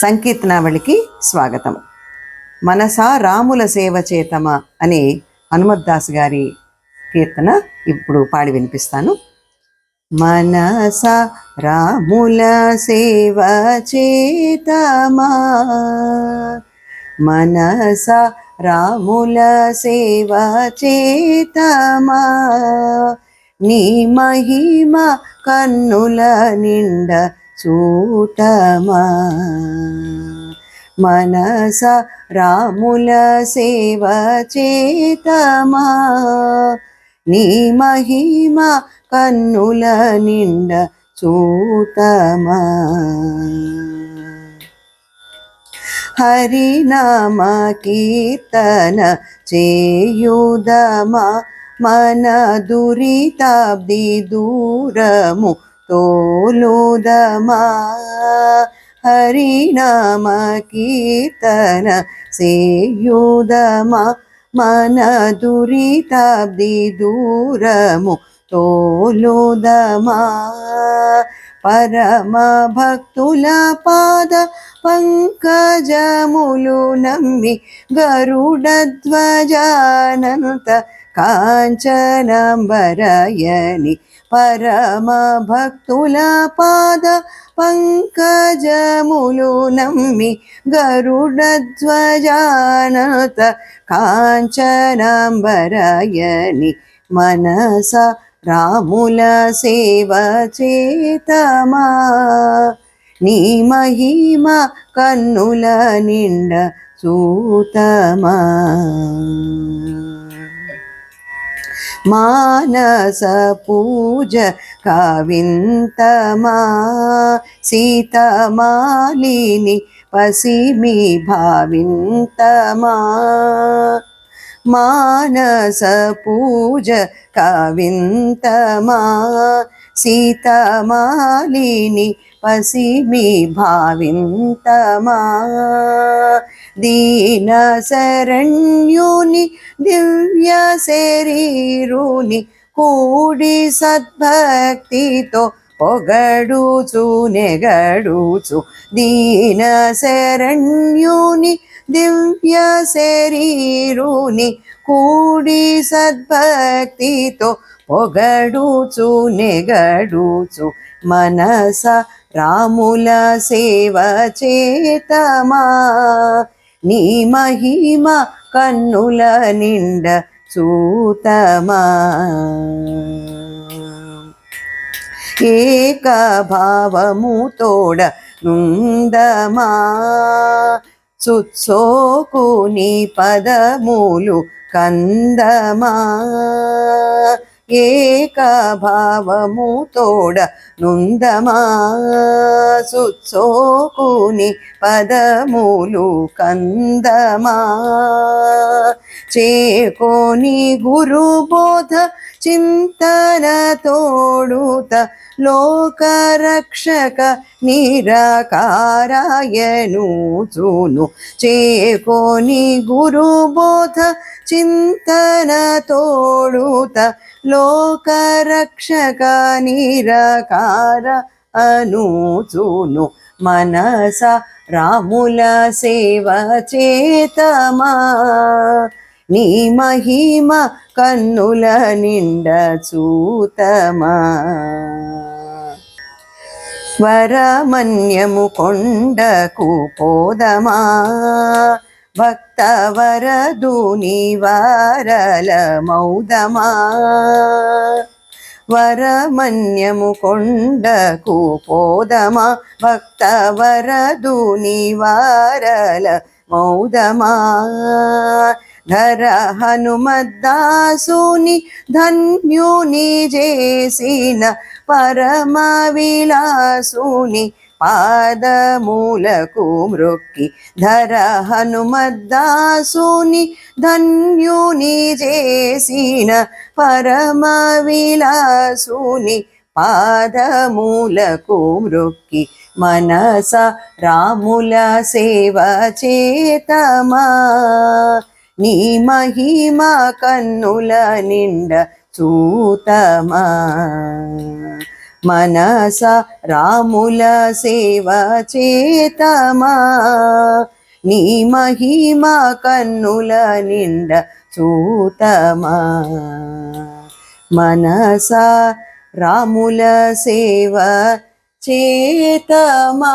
సంకీర్తనావళికి స్వాగతం. మనసా రాముల సేవ చేతమా అనే హనుమద్దాస్ గారి కీర్తన ఇప్పుడు పాడి వినిపిస్తాను. మనసా రాముల సేవ చేతమా, మనసా రాముల సేవ చేతమా, నీ మహిమ కన్నుల నిండ చూతమా. మనస రాముల సేవ చేతమా, నీ మహిమ కన్నుల నిండ చూతమా. హరినామ కీర్తన చేయుదమా, మన దురితాబ్ది దూరము తోలుదమా. హరినామ కీర్తన చేయుదమా, మన దురితాబ్ది దూరము తోలుదమా. పరమ భక్తుల పాద పంకజములు నమ్మి గరుడధ్వజానంత కాంచనంబరయని, పరమ భక్తుల పాద పంకజములు నమ్మి గరుడధ్వజానంత కాంచనంబరయని, మనస రాముల సేవ చేతమా, నీ మహిమ కన్నుల నిండ చూతమా. మానస పూజ కవింతమా, సీతమాలిని పసిమి భావింతమా. మానస పూజ కవింతమా, సీతమాలిని పసిమి భావింతమా. దీన శరణ్యుని దివ్య శరీరుని కూడి సద్భక్తితో పొగడుచు నెగడుచు, దీన శరణ్యుని దివ్య శరీరుని కూడి సద్భక్తితో పొగడుచు నెగడుచు, మనస రాముల సేవ చేతమా, నీ మహిమ కన్నుల నిండ చూతమా. ఏక భావము తోడ నుందమా, చుత్సోకుని పదములు కందమా. ఏక భావము తోడ నుందమా, చుత్సోకుని పదములు కందమా. చేకోని గురుబోధ చింతన తోడుత లోకరక్షక నిరాకారాయనుచును. చేకోని గురుబోధ చింతన తోడుత లోకరక్షక నిరాకార అనుచును, మనస రాముల సేవ చేతమా, నీ మహిమ కన్నుల నిండ చూతమా. వరమన్యము కొండకు పోదమా, భక్తవరదుని వారల మౌదమా. వరమన్యము కొండకు పోదమా, భక్తవరదుని వారల మౌదమా. ధర హనుమద్దాసుని ధన్యుని చేసిన పరమ విలాసుని పాదమూలకు మ్రొక్కి, ధర హనుమద్దాసుని ధన్యుని చేసిన పరమ విలాసుని పాదమూలకు మ్రొక్కి, మనస రాముల సేవ చేతమా, నీ మహిమ కన్నుల నిండ చూతమా. మనస రాముల సేవ చేతమా నీ మహిమ కన్నుల నిండ చూతమా మనస రాముల సేవ చేతమా